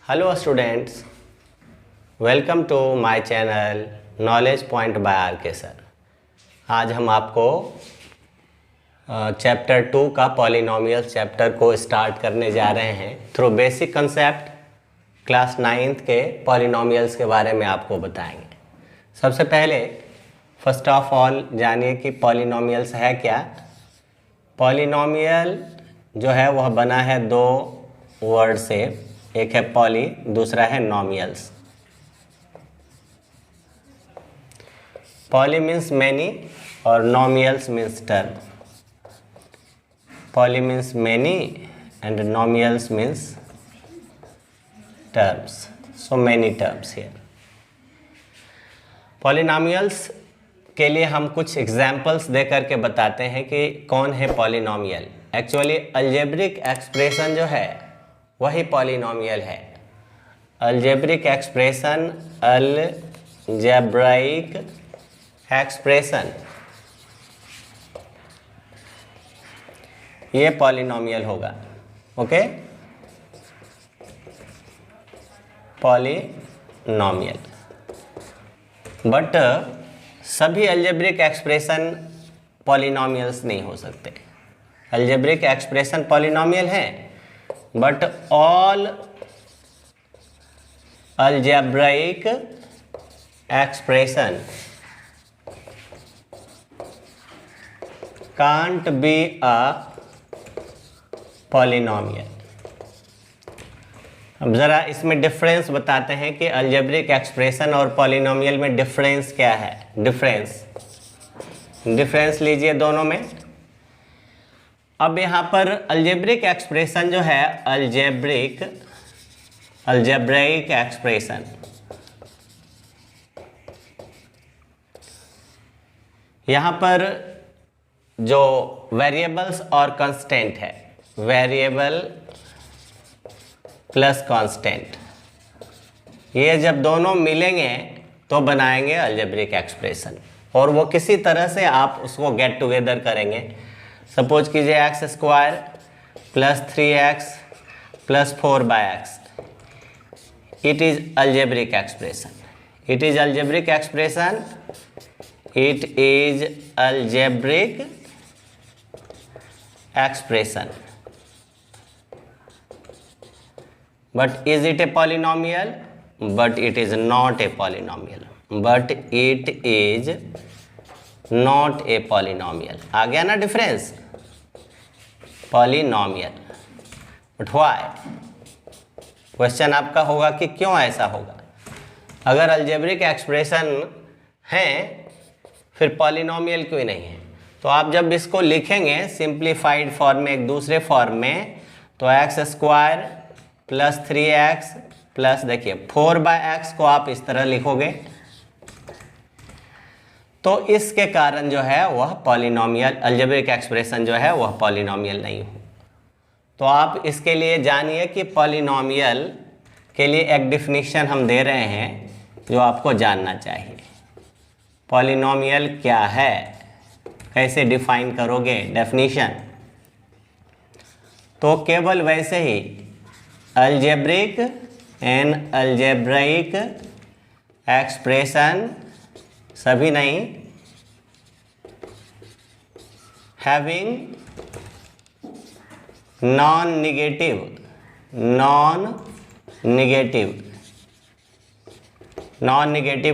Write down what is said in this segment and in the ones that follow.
Hello students, welcome to my channel knowledge point by R K sir. आज हम आपको chapter 2 का polynomial chapter को स्टार्ट करने जा रहे हैं through basic concept. Class 9th के पॉलिनोमियल्स के बारे में आपको बताएंगे। सबसे पहले फर्स्ट ऑफ ऑल जानिए कि पॉलिनोमियल्स है क्या। पॉलिनोमियल जो है वह बना है दो वर्ड से, एक है पॉली, दूसरा है नोमियल्स। पॉली मीन्स मैनी और nomials means term. Poly means many and nomials means terms, so many terms here. Polynomials के लिए हम कुछ एग्जाम्पल्स दे करके बताते हैं कि कौन है पॉलिनोमियल। एक्चुअली अलजेब्रिक एक्सप्रेशन जो है वही पॉलिनोमियल है। अलजेब्रिक एक्सप्रेशन, अलजेब्राइक एक्सप्रेशन, ये पॉलिनोमियल होगा। Okay, polynomial. बट सभी अलजेब्रिक एक्सप्रेशन पॉलिनोमियल्स नहीं हो सकते। अलजेब्रिक एक्सप्रेशन पॉलिनोमियल है but all algebraic expression can't be a polynomial। अब ज़रा इसमें डिफरेंस बताते हैं कि अलजेब्रिक एक्सप्रेशन और पॉलिनोमियल में डिफरेंस क्या है। डिफरेंस लीजिए दोनों में। अब यहाँ पर अलजेब्रिक एक्सप्रेशन जो है, अलजेब्राइक एक्सप्रेशन, यहाँ पर जो वेरिएबल्स और कांस्टेंट है, वेरिएबल प्लस कांस्टेंट, ये जब दोनों मिलेंगे तो बनाएंगे अलजेब्रिक एक्सप्रेशन। और वो किसी तरह से आप उसको गेट टुगेदर करेंगे। सपोज कीजिए x square plus 3x plus 4/x, it is algebraic expression. It is algebraic expression, it is algebraic expression, but is it a polynomial? But it is not a polynomial, but it is not a polynomial। आ गया ना difference. Polynomial, but why? Question आपका होगा कि क्यों ऐसा होगा। अगर algebraic expression है फिर पॉलिनोमियल क्यों नहीं है? तो आप जब इसको लिखेंगे सिंप्लीफाइड फॉर्म में, एक दूसरे फॉर्म में, तो x square plus 3x plus, देखिए 4/x को आप इस तरह लिखोगे तो इसके कारण जो है वह पॉलिनोमियल, अलजेब्रिक एक्सप्रेशन जो है वह पॉलिनोमियल नहीं हो। तो आप इसके लिए जानिए कि पॉलिनोमियल के लिए एक डिफिनीशन हम दे रहे हैं जो आपको जानना चाहिए। पॉलिनोमियल क्या है, कैसे डिफाइन करोगे डेफिनीशन? तो केवल वैसे ही अलजेब्रिक एंड अलजेब्राइक एक्सप्रेशन, सभी नहीं, हैविंग नॉन निगेटिव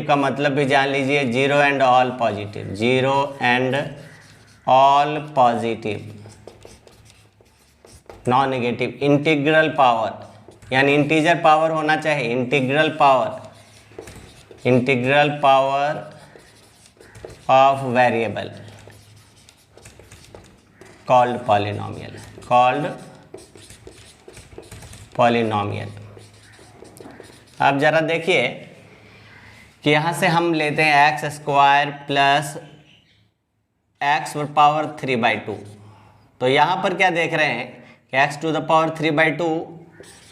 का मतलब भी जान लीजिए, zero and all positive, zero and all positive, non negative. Integral power, यानी इंटीजर पावर होना चाहिए, integral power of variable called polynomial. अब जरा देखिए कि यहाँ से हम लेते हैं x square plus x power 3/2। तो यहाँ पर क्या देख रहे हैं कि x टू द पावर 3/2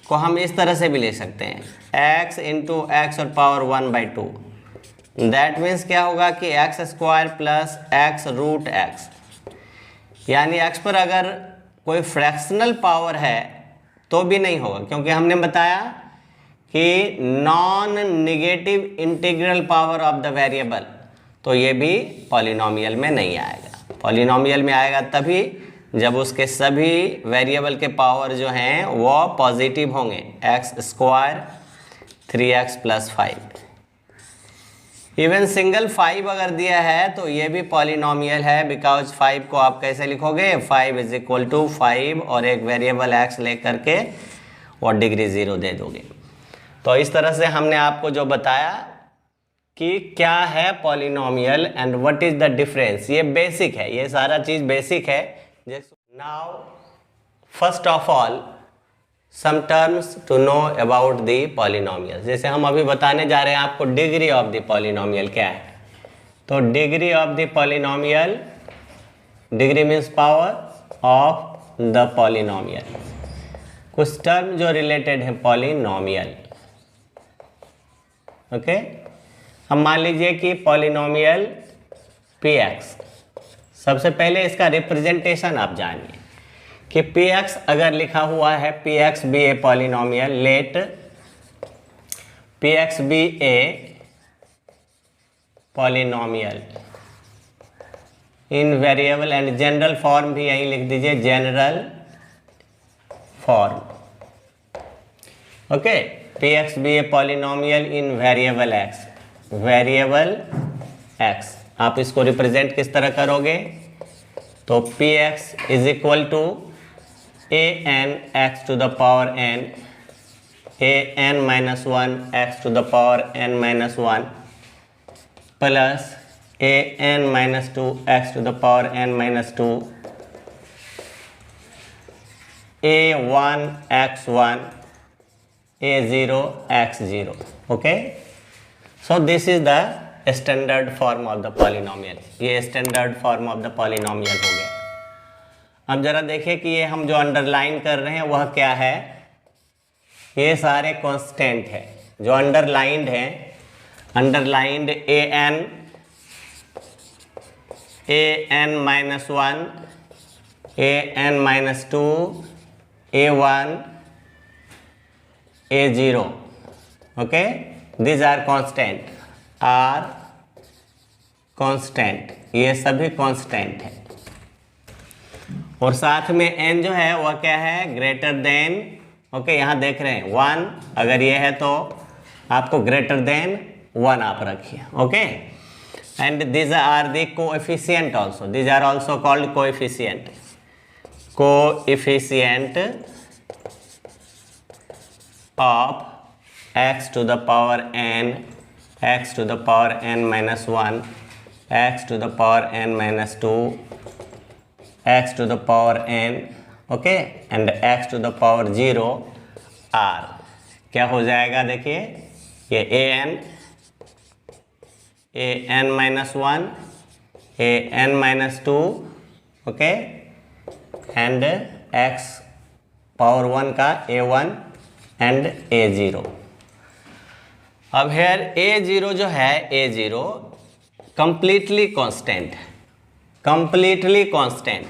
को हम इस तरह से भी ले सकते हैं, x इंटू एक्स और पावर 1/2। दैट मीन्स क्या होगा कि x square plus x root x, यानी x पर अगर कोई फ्रैक्शनल पावर है तो भी नहीं होगा, क्योंकि हमने बताया कि non negative integral power of the variable, तो ये भी पॉलिनोमियल में नहीं आएगा। पॉलिनोमियल में आएगा तभी जब उसके सभी वेरिएबल के पावर जो हैं वो पॉजिटिव होंगे। X square 3x + 5। Even single 5 अगर दिया है तो ये भी पॉलिनोमियल है, बिकॉज 5 को आप कैसे लिखोगे, 5 = 5 और एक वेरिएबल x लेकर के और डिग्री 0 दे दोगे। तो इस तरह से हमने आपको जो बताया कि क्या है polynomial and what is the difference, ये बेसिक है, ये सारा चीज़ बेसिक है। Now first of all some terms to know about the polynomial. जैसे हम अभी बताने जा रहे हैं आपको डिग्री ऑफ द पॉलिनोमियल क्या है। तो degree of the polynomial, degree means power of the polynomial. कुछ टर्म जो रिलेटेड है पॉलिनोमियल। ओके, हम मान लीजिए कि पॉलिनोमियल px, सबसे पहले इसका रिप्रेजेंटेशन आप जानिए कि px अगर लिखा हुआ है px be a polynomial, let px be a polynomial in variable, and general form भी यहीं लिख दीजिए, general form. Okay, px be a polynomial in variable x, variable x। आप इसको रिप्रेजेंट किस तरह करोगे, तो px = an x to the power n, an - 1 x to the power n - 1 plus an - 2 x to the power n - 2, a1 x1, a0 x0. Okay, so this is the standard form of the polynomial. ये standard form of the polynomial हो गया। अब जरा देखिए कि ये हम जो अंडरलाइन कर रहे हैं वह क्या है। ये सारे कांस्टेंट है जो अंडरलाइंड हैं, underlined an -1, an - 2, a1, a0. Okay, these are constant, are constant, ये सभी कांस्टेंट है। और साथ में n जो है वह क्या है, ग्रेटर देन। ओके, यहाँ देख रहे हैं 1, अगर ये है तो आपको ग्रेटर देन 1 आप रखिए। Okay, and these are the coefficient also, these are also called coefficient, coefficient of x to the power n, x to the power n - 1, x to the power n - 2, x to the power n, okay, and x to the power 0 r। क्या हो जाएगा, देखिए ये an -1, an - 2, okay, and x power 1 का a1 and a0। अब hair a0 जो है, a0 completely constant है, कंप्लीटली कांस्टेंट,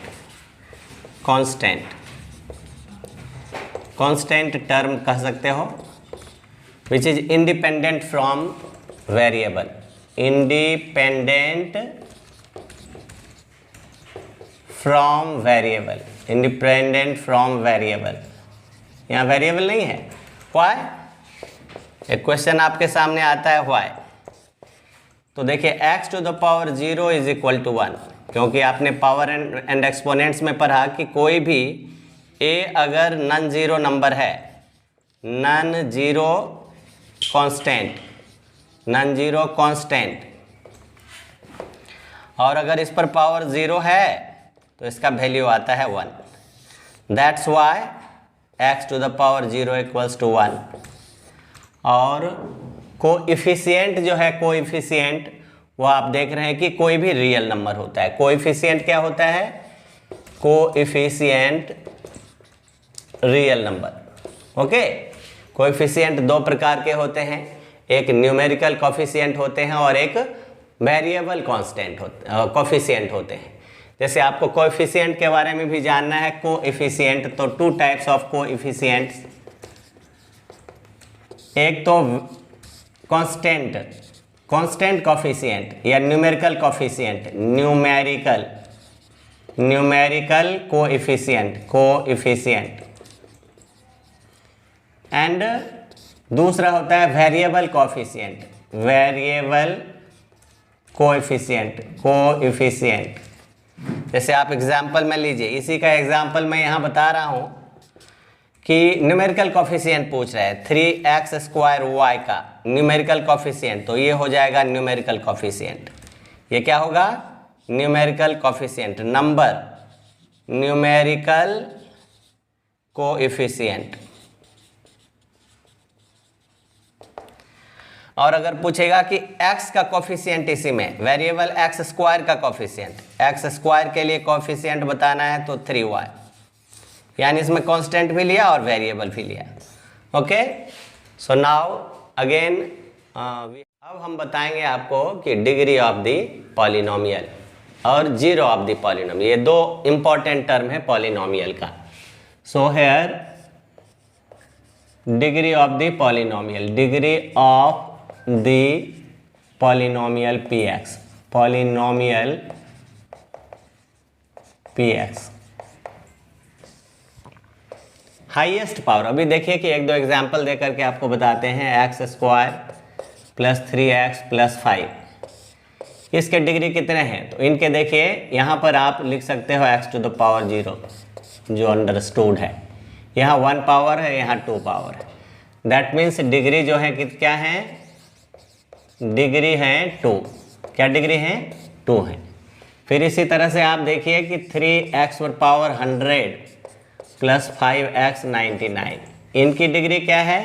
कांस्टेंट टर्म कह सकते हो, which is independent from variable, independent from variable, independent from variable. यहाँ वेरिएबल नहीं है, व्हाई? एक क्वेश्चन आपके सामने आता है व्हाई, तो देखिए x to the power 0 = 1, क्योंकि आपने पावर एंड एक्सपोनेंट्स में पढ़ा कि कोई भी a अगर नॉन जीरो नंबर है, non zero constant, non zero constant, और अगर इस पर पावर 0 है तो इसका वैल्यू आता है 1। That's why x to the power 0 = 1। और कोएफिशिएंट जो है, कोएफिशिएंट वो आप देख रहे हैं कि कोई भी रियल नंबर होता है। कोएफिशिएंट क्या होता है, coefficient real number. Okay, coefficient 2 प्रकार के होते हैं, एक न्यूमेरिकल कोएफिशिएंट होते हैं और एक वेरिएबल कांस्टेंट कोएफिशिएंट होते हैं। जैसे आपको कोएफिशिएंट के बारे में भी जानना है, कोएफिशिएंट, तो 2 टाइप्स ऑफ कोएफिशिएंट्स, एक तो कांस्टेंट कॉफिशिएंट या numerical coefficient, numerical coefficient and दूसरा होता है वेरिएबल कोएफिशिएंट। जैसे आप एग्जांपल में लीजिए, इसी का एग्जांपल मैं यहाँ बता रहा हूँ कि न्यूमेरिकल कॉफिशिएंट पूछ रहा है 3x² y का न्यूमेरिकल कॉफिशिएंट, तो ये हो जाएगा न्यूमेरिकल कॉफिशिएंट। ये क्या होगा? Numerical coefficient, number numerical coefficient. और अगर पूछेगा कि x का कॉफिशिएंट, इसी में वेरिएबल x² का कॉफिशिएंट, x² के लिए कॉफिशिएंट बताना है तो 3y, यानी इसमें कांस्टेंट भी लिया और वेरिएबल भी लिया। ओके, सो नाउ अगेन अब हम बताएंगे आपको कि डिग्री ऑफ द पॉलिनोमियल और जीरो ऑफ द पॉलिनोमियल, ये दो इंपॉर्टेंट टर्म है पॉलिनोमियल का। So here degree of the polynomial, degree of the polynomial px, highest power. अभी देखिए कि एक दो एग्जाम्पल दे करके आपको बताते हैं। x² + 3x + 5, इसके डिग्री कितने हैं? तो इनके देखिए यहाँ पर आप लिख सकते हो x⁻0 जो अंडरस्टूड है, यहाँ 1 पावर है, यहाँ 2 पावर है। दैट मीन्स डिग्री जो है क्या है? डिग्री है 2। क्या डिग्री है? 2 है। फिर इसी तरह से आप देखिए कि 3x⁻100 + 5x 99, इनकी डिग्री क्या है?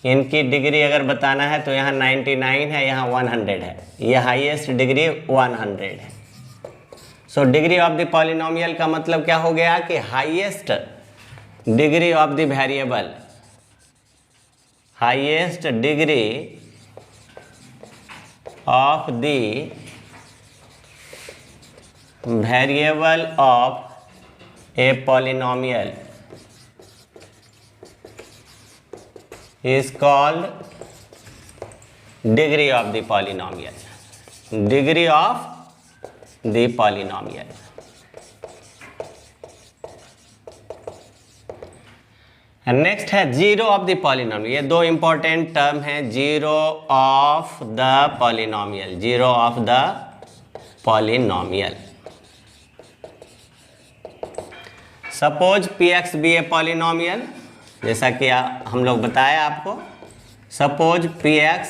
इनकी डिग्री अगर बताना है तो यहाँ 99 है, यहाँ 100 है, ये हाईएस्ट डिग्री 100 है। सो डिग्री ऑफ द पॉलिनोमियल का मतलब क्या हो गया कि highest degree of the variable, highest degree of the variable of a polynomial is called degree of the polynomial, degree of the polynomial। Next है जीरो ऑफ द पॉलिनोमियल। ये दो important term हैं, zero of the polynomial, zero of the polynomial. Suppose px be a polynomial, जैसा कि हम लोग बताया आपको, suppose px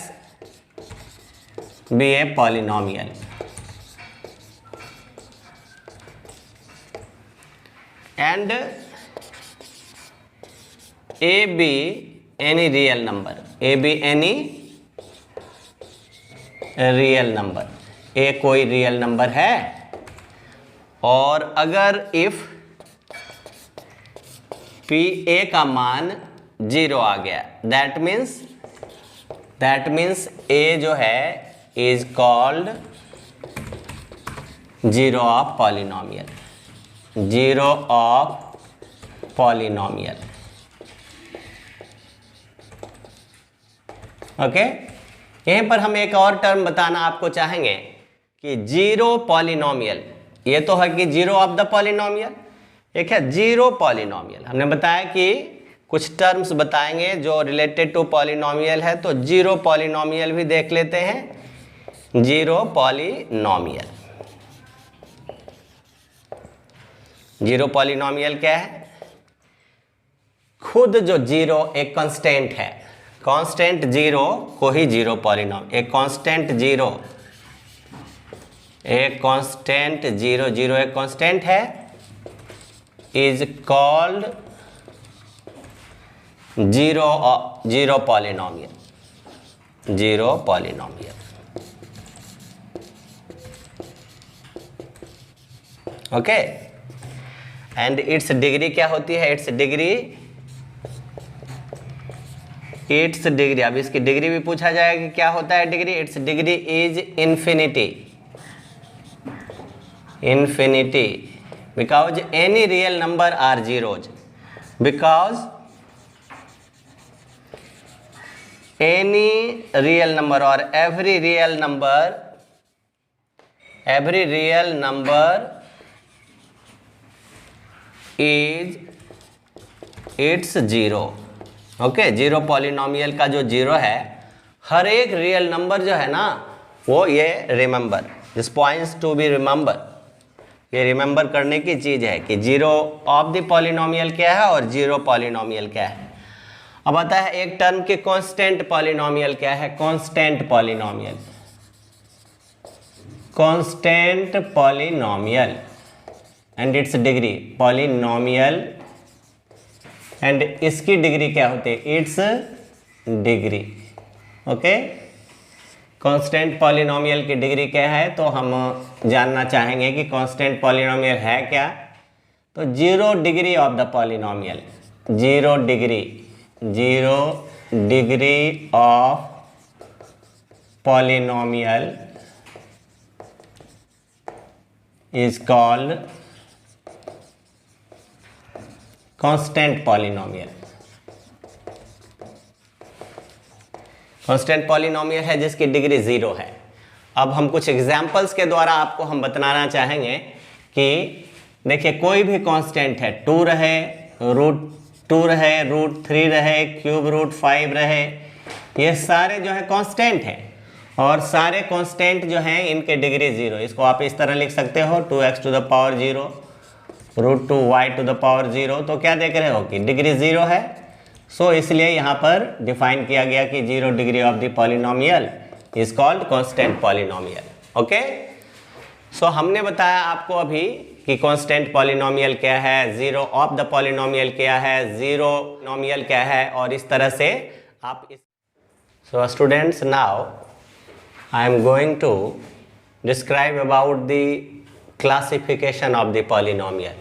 be a polynomial and a be any real number, a be any real number, a कोई real number है और अगर इफ pa का मान 0 आ गया, दैट मीन्स a जो है is called zero of polynomial, zero of polynomial. Okay, यहीं पर हम एक और टर्म बताना आपको चाहेंगे कि जीरो पॉलिनोमियल, ये तो है कि जीरो ऑफ द पॉलिनोमियल, एक है जीरो पॉलिनोमियल। हमने बताया कि कुछ टर्म्स बताएंगे जो रिलेटेड टू पॉलिनोमियल है, तो जीरो पॉलिनोमियल भी देख लेते हैं। जीरो पॉलिनोमियल, जीरो पॉलिनोमियल क्या है? खुद जो जीरो एक कांस्टेंट है, कांस्टेंट जीरो को ही जीरो पॉलिनोमियल, एक कांस्टेंट जीरो, एक कांस्टेंट जीरो, जीरो एक कांस्टेंट है, is called zero polynomial, zero polynomial. Okay, and it's degree क्या होती है? इट्स डिग्री, अब इसकी डिग्री भी पूछा जाएगा कि क्या होता है degree. It's degree is infinity, because any real number are zeros, because any real number or every real number is its zero। Okay, zero polynomial का जो जीरो है, हर एक रियल नंबर जो है ना वो, ये remember, this points to be remember, ये रिमेंबर करने की चीज है कि जीरो ऑफ द पॉलिनोमियल क्या है और जीरो पॉलिनोमियल क्या है। अब आता है एक टर्म के कांस्टेंट पॉलिनोमियल क्या है। Constant polynomial, constant polynomial and it's degree, polynomial and इसकी डिग्री क्या होती है, it's degree. Okay, constant polynomial की डिग्री क्या है, तो हम जानना चाहेंगे कि कांस्टेंट पॉलिनोमियल है क्या। तो zero degree of the polynomial, zero degree of polynomial is called constant polynomial. Constant polynomial है जिसकी डिग्री जीरो है। अब हम कुछ एग्जांपल्स के द्वारा आपको हम बताना चाहेंगे कि देखिए कोई भी कांस्टेंट है, 2 रहे, √2 रहे, √3 रहे, क्यूब √5 रहे, ये सारे जो है कांस्टेंट हैं और सारे कांस्टेंट जो हैं इनके डिग्री जीरो। इसको आप इस तरह लिख सकते हो 2x to the power 0, √2y to the power 0। तो क्या देख रहे हो कि डिग्री जीरो है। सो इसलिए यहाँ पर डिफाइन किया गया कि zero degree of the polynomial is called constant polynomial. Okay, so हमने बताया आपको अभी कि कांस्टेंट पॉलिनोमियल क्या है, जीरो ऑफ द पॉलिनोमियल क्या है, जीरो नोमियल क्या है, और इस तरह से आप इस। So students, now I am going to describe about the classification of the polynomial.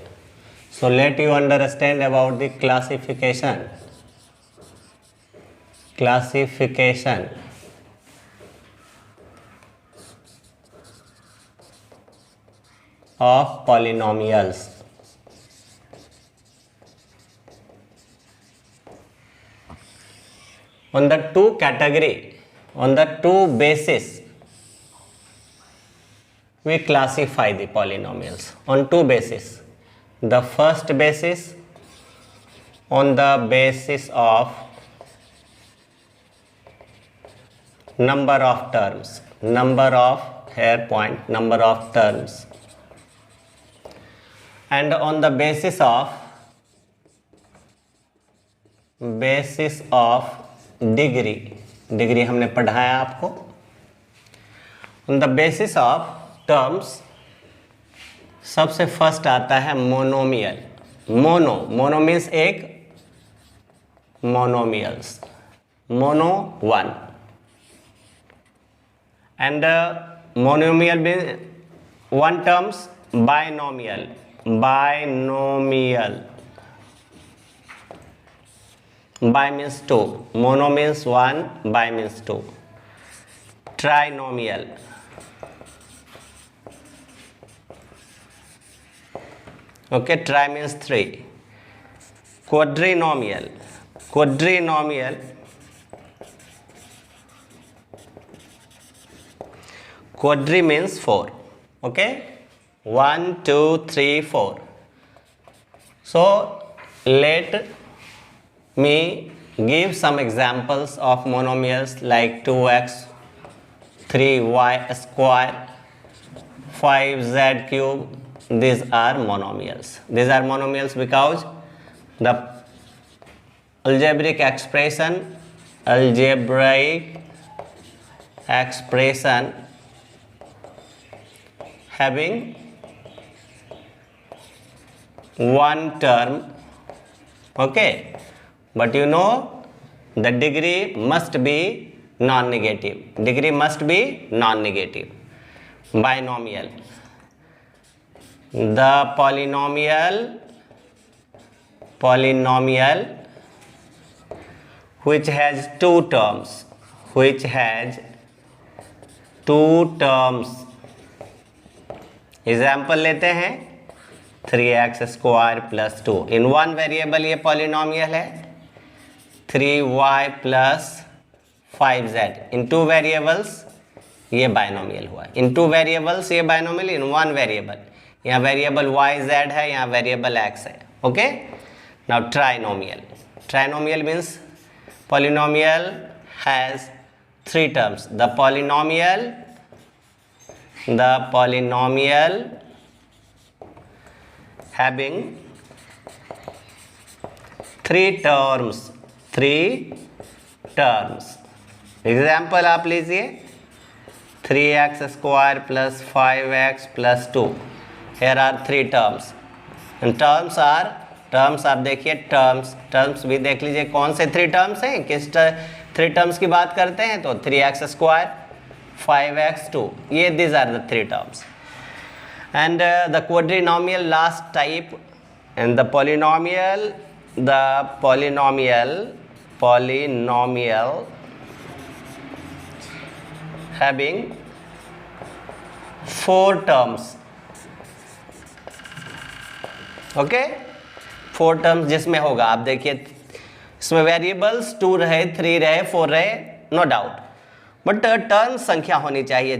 So let you understand about the classification of polynomials. On the two basis we classify the polynomials on two bases. The first basis on the basis of number of terms, number of terms, and on the basis of degree हमने पढ़ाया आपको। On the basis of terms सबसे first आता है monomial. Mono means एक, monomials, mono one, and monomial means one terms. Binomial, bi means two, mono means one, bi means two. Trinomial, okay, tri means 3. Quadrinomial, quadri means 4. Okay, 1 2 3 4. So let me give some examples of monomials like 2x, 3y square, 5z cube. These are monomials. These are monomials because the algebraic expression having one term. Okay, but you know the degree must be non-negative. Binomial, the polynomial which has two terms, example लेते हैं 3x square plus 2। In one variable ये polynomial है। 3y plus 5z इन 2 variables, ये binomial हुआ। इन 2 variables ये binomial, इन 1 variable, यहाँ variable y z है, यहाँ वेरिएबल x है। Okay, now trinomial. Trinomial means polynomial has 3 terms. The polynomial having 3 terms, 3 terms. Example आप लीजिए, 3x square plus 5x plus 2. Here are 3 terms. And terms आप देखिए, terms भी देख लीजिए कौन से 3 टर्म्स हैं, किस 3 टर्म्स की बात करते हैं, तो 3x स्क्वायर, 5x 2, ये these are the 3 terms. And the quadrinomial last type, and the polynomial having 4 terms. Okay, 4 terms जिसमें होगा, आप देखिए इसमें वेरिएबल्स 2 रहे, 3 रहे, 4 रहे, नो डाउट, बट टर्म संख्या होनी चाहिए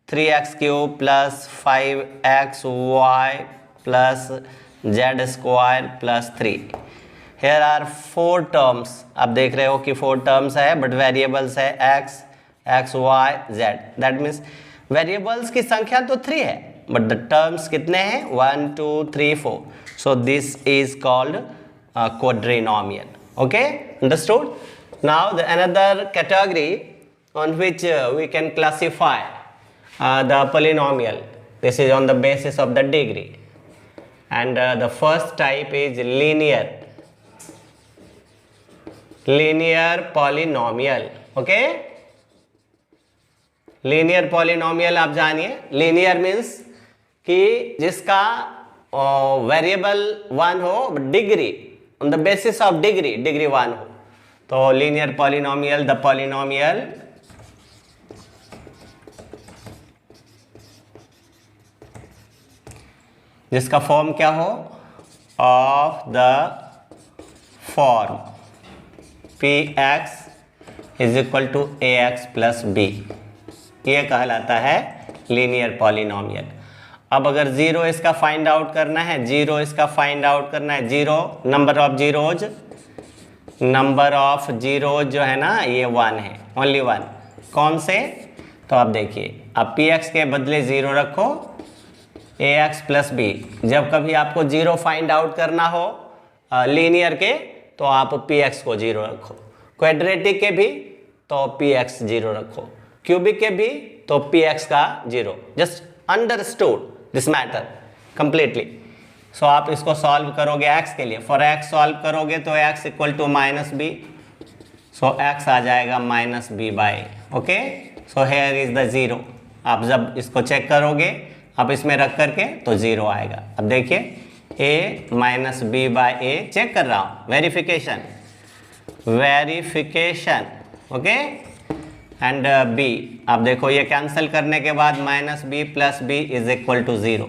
3x cube plus 5xy plus z square plus 3. Here are 4 terms, आप देख रहे हो कि 4 टर्म्स है, बट वेरिएबल्स है x, y, z. That means variables की संख्या तो 3 है, बट द टर्म्स कितने हैं, 1 2 3 4. So this is called quadrinomial. Okay, understood? Now the another category on which we can classify the polynomial. This is on the basis of the degree, and the first type is linear polynomial. Okay, linear polynomial आप जानिए, linear means कि जिसका variable 1 हो, degree on the basis of degree 1 हो, तो linear polynomial, the polynomial जिसका form क्या हो, of the form px is equal to ax plus b, ये कहलाता है लीनियर पॉलिनोमियल. अब अगर 0 इसका फाइंड आउट करना है, 0 इसका फाइंड आउट करना है, 0 नंबर ऑफ जीरोज जो है ना, ये 1 है, ओनली 1. कौन से, तो आप देखिए, अब px के बदले 0 रखो, ax प्लस b. जब कभी आपको 0 फाइंड आउट करना हो लीनियर के, तो आप px को 0 रखो, क्वाड्रेटिक के भी तो px 0 रखो, क्यूबिक के भी तो px का 0. Just understood this matter completely. So आप इसको सॉल्व करोगे x के लिए, फॉर x सॉल्व करोगे तो x equal to minus B, so x आ जाएगा minus B by. Okay, so here is the 0. आप जब इसको चेक करोगे, आप इसमें रख करके तो 0 आएगा. अब देखिए a minus B by A, check कर रहा हूँ, वेरिफिकेशन. ओके, एंड b, आप देखो ये कैंसिल करने के बाद minus B plus B is equal to 0.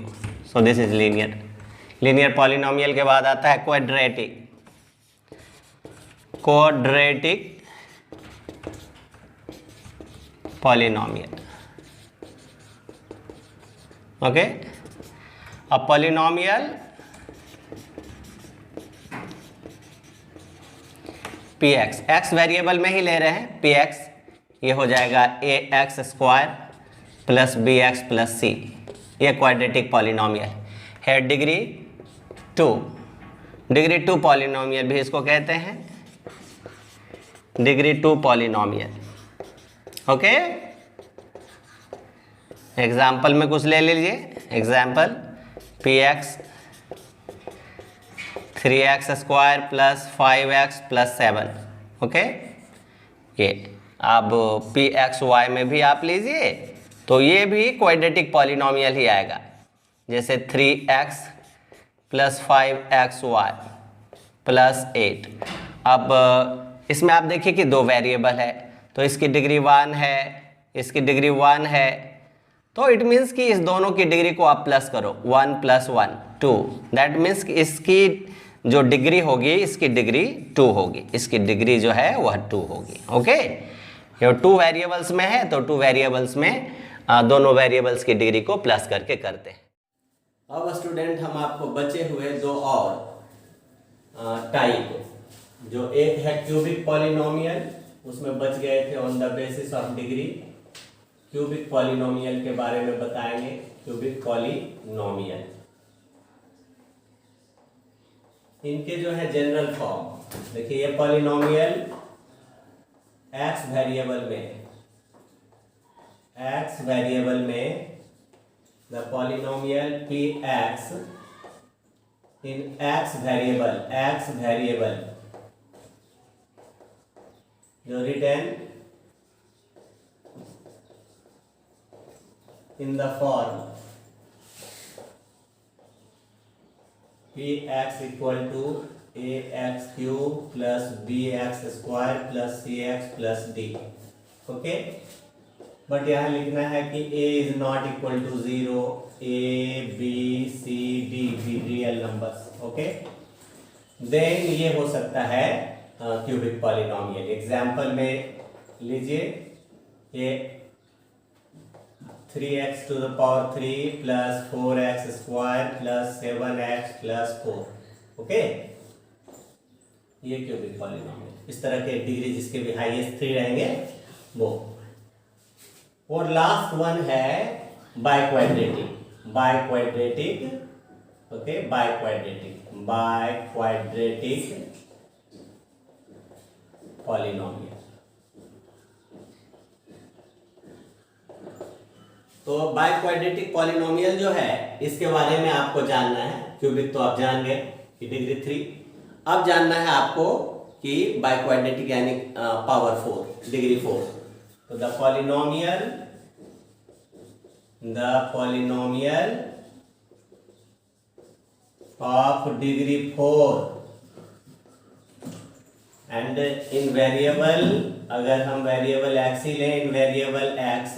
So this is linear polynomial के बाद आता है क्वाड्रेटिक पॉलिनोमियल. ओके, अब पॉलिनोमियल px, x वेरिएबल में ही ले रहे हैं, px ये हो जाएगा ax square plus bx plus c, ये क्वाड्रेटिक पॉलिनोमियल है. डिग्री 2 पॉलिनोमियल भी इसको कहते हैं, डिग्री 2 पॉलिनोमियल. ओके, एग्जाम्पल में कुछ ले लीजिए. Example px 3x square plus 5x plus 7. Okay, ये अब pxy में भी आप लीजिए तो ये भी क्वाड्रेटिक पॉलिनोमियल ही आएगा, जैसे 3x प्लस 5xy प्लस 8. अब इसमें आप देखिए कि 2 वेरिएबल है, तो इसकी डिग्री 1 है, इसकी डिग्री 1 है, तो इट मीन्स कि इस दोनों की डिग्री को आप प्लस करो, 1 प्लस 1 2. दैट मीन्स कि इसकी जो डिग्री होगी, इसकी डिग्री 2 होगी, इसकी डिग्री जो है वह 2 होगी. ओके, ये 2 वेरिएबल्स में है तो 2 वेरिएबल्स में दोनों वेरिएबल्स की डिग्री को प्लस करके करते हैं। अब स्टूडेंट हम आपको बचे हुए 2 और टाइप, जो एक है क्यूबिक पॉलिनोमियल, उसमें बच गए थे on the basis of degree. Cubic polynomial के बारे में बताएंगे। क्यूबिक पॉलिनोमियल, इनके जो है जनरल फॉर्म देखिए, ये पॉलिनोमियल x वेरिएबल में the polynomial px in x variable जो written in the form px equal to ax cube plus bx square plus cx plus d। Okay, but यहाँ लिखना है कि a is not equal to 0, a b c d भी real numbers. Okay, then ये हो सकता है cubic polynomial. Example में लीजिए, ये 3x to the power 3 plus 4x square plus 7x plus 4। Okay, ये क्यूबिक पॉलिनोमियल। इस तरह के डिग्री जिसके भी हाईएस्ट 3 रहेंगे वो। और लास्ट वन है बाइक्वाड्रेटिक। Okay, biquadratic polynomial. तो बाइक्वाड्रेटिक पॉलिनोमियल जो है, इसके बारे में आपको जानना है। क्यूबिक तो आप जान गए कि डिग्री 3। अब जानना है आपको कि बाइक्वाड्रेटिक यानी पावर 4, डिग्री 4। तो the polynomial of degree 4 and in variable, अगर हम वेरिएबल x ही लें, in variable x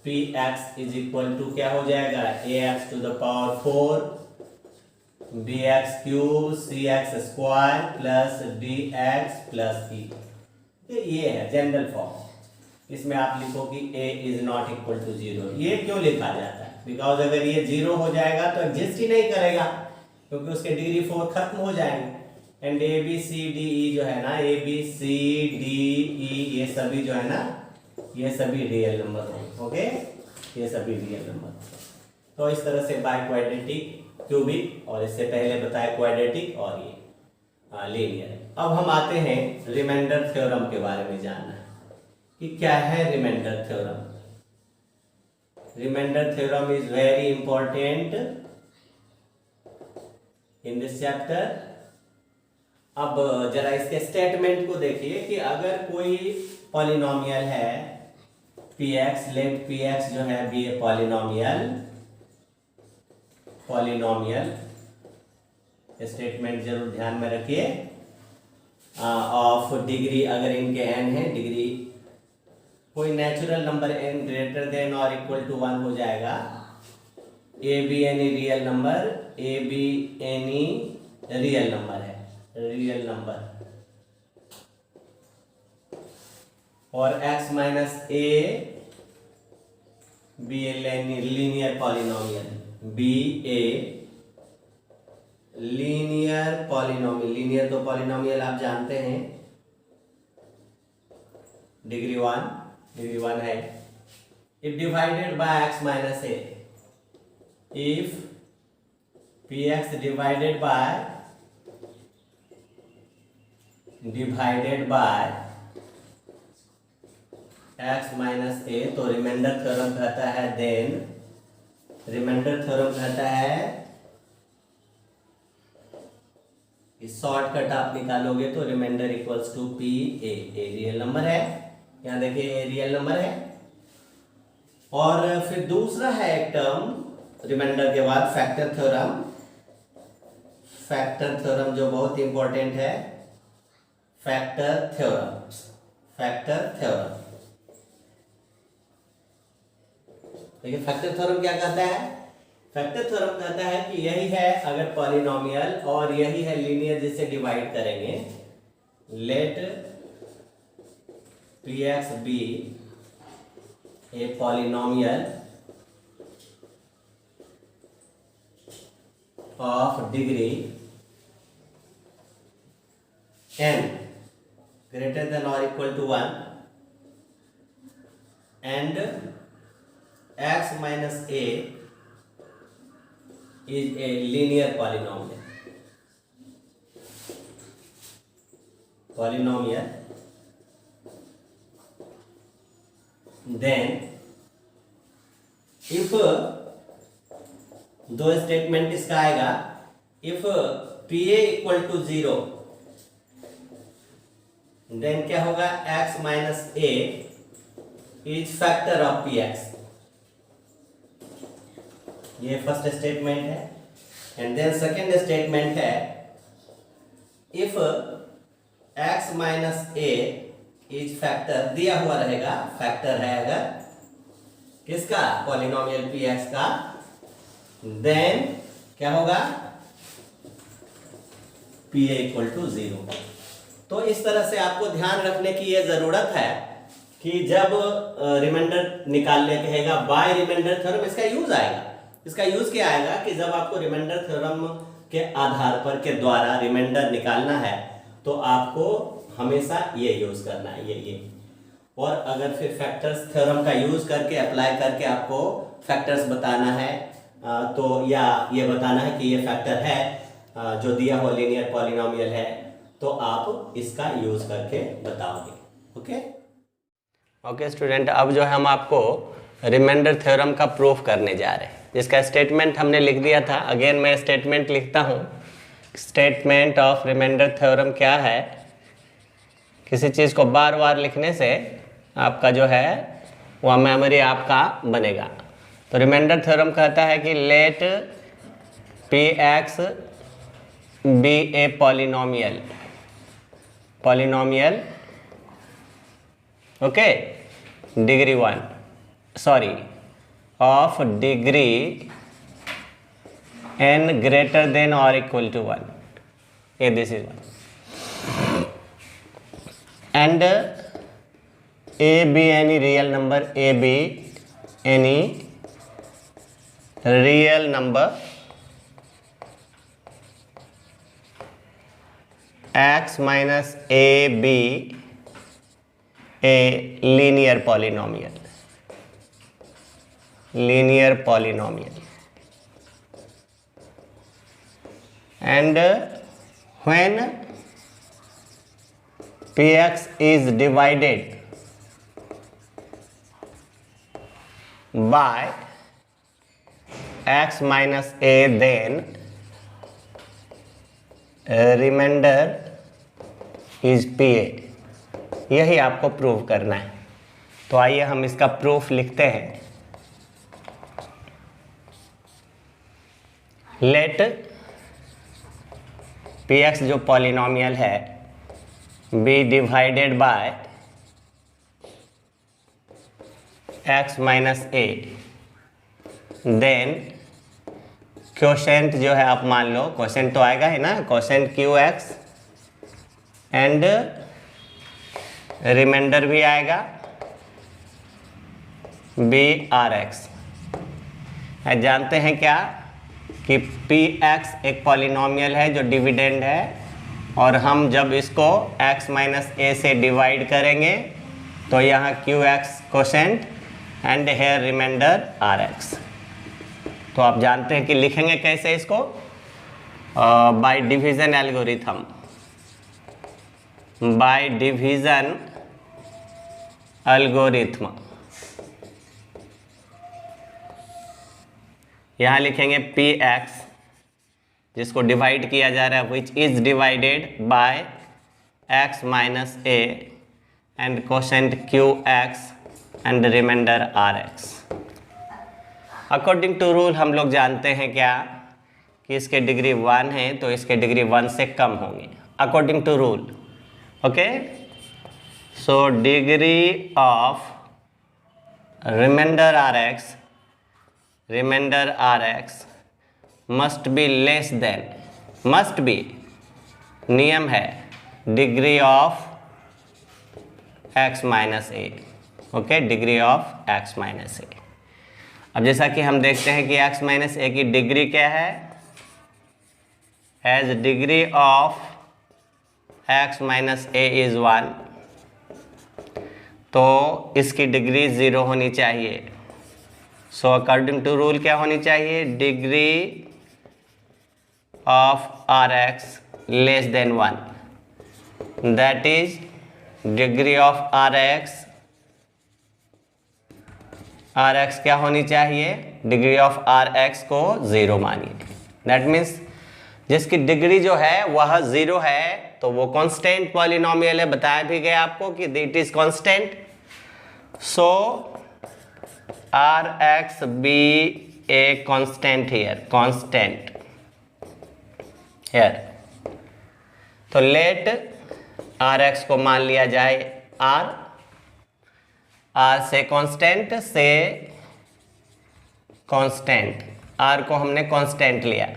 px is equal to क्या हो जाएगा, ax to the power 4 bx cube cx square plus dx plus e। ये है जनरल फॉर्म। इसमें आप लिखो कि a is not equal to 0। ये क्यों लिखा जाता है? बिकॉज अगर ये 0 हो जाएगा तो एग्जिस्ट ही नहीं करेगा, क्योंकि उसके डिग्री 4 खत्म हो जाएंगे। And A B C D E जो है ना, ए बी सी डी ई, ये सभी जो है ना, ये सभी रियल नंबर होंगे। ओके, ये सभी रियल नंबर। तो इस तरह से बाइक्वाड्रेटिक, क्यूबिक, और इससे पहले बताया क्वाड्रेटिक और ये लीनियर। अब हम आते हैं रिमाइंडर थ्योरम के बारे में जानना है कि क्या है remainder theorem. Remainder theorem is very important in this chapter. अब जरा इसके स्टेटमेंट को देखिए कि अगर कोई पॉलिनोमियल है px, लेट px जो है बी ए पॉलिनोमियल, स्टेटमेंट जरूर ध्यान में रखिए। ऑफ डिग्री, अगर इनके n है, डिग्री कोई natural number n greater than और इक्वल टू 1 हो जाएगा। A b any real number, a b any real number है, रियल नंबर। और x minus a b a linear polynomial, b a linear polynomial. Linear तो polynomial आप जानते हैं, degree 1 है। If divided by x minus a, if px divided by x minus a, तो remainder theorem कहता है, then remainder theorem कहता है शॉर्टकट आप निकालोगे तो remainder equals to P A. Real number है, यहाँ देखिए ए रियल नंबर है। और फिर दूसरा है एक टर्म रिमाइंडर के बाद, फैक्टर थ्योरम। फैक्टर थ्योरम जो बहुत इंपॉर्टेंट है, फैक्टर थ्योरम। देखिए फैक्टर थ्योरम क्या कहता है? फैक्टर थ्योरम कहता है कि यही है अगर पॉलिनोमियल और यही है लीनियर जिसे डिवाइड करेंगे, late Px be a polynomial of degree n greater than or equal to 1 and x minus a is a linear polynomial. Then if दो स्टेटमेंट इसका आएगा, if P A equal to 0 then क्या होगा, x minus A is factor of P x. ये first statement है. And then second statement है, if x minus A is factor, दिया हुआ रहेगा फैक्टर है अगर किसका, पॉलिनोमियल पी एक्स का, देन क्या होगा, पी ए इक्वल टू 0. तो इस तरह से आपको ध्यान रखने की ये जरूरत है कि जब रिमाइंडर निकालने कहेगा बाय रिमाइंडर थ्योरम, इसका यूज आएगा. इसका यूज क्या आएगा कि जब आपको रिमाइंडर थ्योरम के आधार पर के द्वारा रिमाइंडर निकालना है तो आपको हमेशा ये यूज करना है, ये. और अगर फिर फैक्टर्स थ्योरम का यूज करके अप्लाई करके आपको फैक्टर्स बताना है तो या ये बताना है कि ये फैक्टर है जो दिया हुआ लीनियर पॉलिनोमियल है, तो आप इसका यूज करके बताओगे. ओके स्टूडेंट, अब जो है हम आपको रिमाइंडर थ्योरम का प्रूफ करने जा रहे हैं, जिसका स्टेटमेंट हमने लिख दिया था. अगेन मैं स्टेटमेंट लिखता हूँ. स्टेटमेंट ऑफ रिमाइंडर थ्योरम क्या है, किसी चीज़ को बार बार लिखने से आपका जो है वह मेमोरी आपका बनेगा. तो रिमाइंडर थ्योरम कहता है कि let P x be a polynomial okay, degree 1 sorry of degree n greater than or equal to 1. This is 1. And a be any real number, a be any real number, x minus a be a linear polynomial. And when px is divided by x minus a, then remainder is pa. यही आपको prove करना है. तो आइए हम इसका proof लिखते हैं. लेट पी एक्स जो पॉलिनोमियल है be divided by x minus A, then quotient जो है आप मान लो, क्वोशेंट तो आएगा ही ना, quotient Q x and remainder भी आएगा बी आर एक्स. जानते हैं क्या कि पी एक्स एक पॉलिनोमियल है जो डिविडेंड है, और हम जब इसको x माइनस ए से डिवाइड करेंगे तो यहाँ q x quotient and here remainder r x. तो आप जानते हैं कि लिखेंगे कैसे इसको, by division algorithm. By division algorithm यहाँ लिखेंगे पी एक्स जिसको डिवाइड किया जा रहा है, which is divided by x minus a and quotient Q x and remainder r x. According to rule हम लोग जानते हैं क्या कि इसके डिग्री 1 है तो इसके डिग्री 1 से कम होंगे according to rule. Okay, so degree of remainder r x must be less than, must be नियम है, degree of x minus a. Okay, degree of x minus a. अब जैसा कि हम देखते हैं कि x माइनस ए की डिग्री क्या है, as degree of x minus A is 1, तो इसकी डिग्री 0 होनी चाहिए। सो अकॉर्डिंग टू रूल क्या होनी चाहिए, degree of r x less than 1, that is degree of r x क्या होनी चाहिए, डिग्री ऑफ आर एक्स को 0 मानिए। दैट मीन्स जिसकी डिग्री जो है वह 0 है तो वो कांस्टेंट पॉलिनोमियल है, बताया भी गया आपको कि it is constant. So r x be a constant here, constant here. तो लेट आर एक्स को मान लिया जाए आर से कांस्टेंट से कांस्टेंट, आर को हमने कांस्टेंट लिया।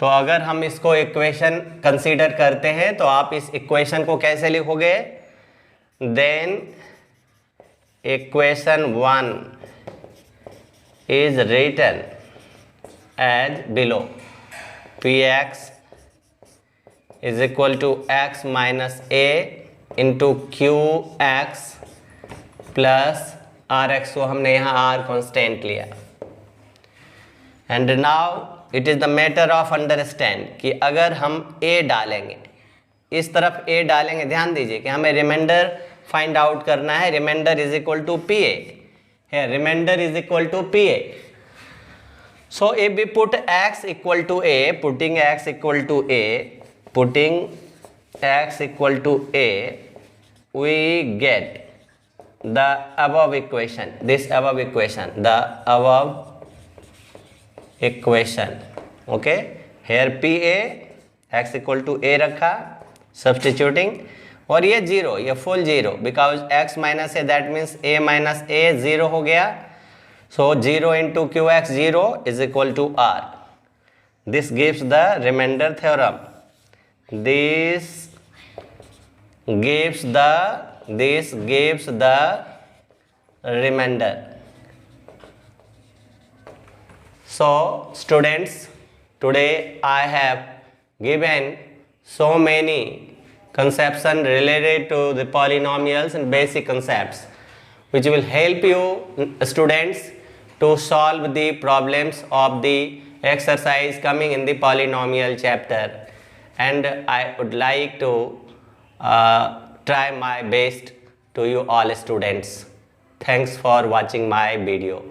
तो अगर हम इसको इक्वेशन कंसीडर करते हैं तो आप इस इक्वेशन को कैसे लिखोगे, then equation 1 is written as below, p x is equal to x minus a into q x plus r x को हमने यहाँ आर कॉन्स्टेंट लिया। And now it is the matter of understand कि अगर हम a डालेंगे, इस तरफ a डालेंगे, ध्यान दीजिए कि हमें रिमाइंडर फाइंड आउट करना है। Remainder is equal to P a है, remainder is equal to P a. So if we put x equal to a, putting x equal to a, putting x equal to a, we get the above equation, this above equation, the above equation. Okay, here pa x equal to a रखा substituting, और ये 0, ये full 0 because x minus a, that means a minus a 0 हो गया। so 0 into qx 0 is equal to r. this gives the remainder theorem. This gives the remainder. So students, today I have given so many conceptions related to the polynomials and basic concepts which will help you students to solve the problems of the exercise coming in the polynomial chapter, and I would like to try my best to you all students. Thanks for watching my video.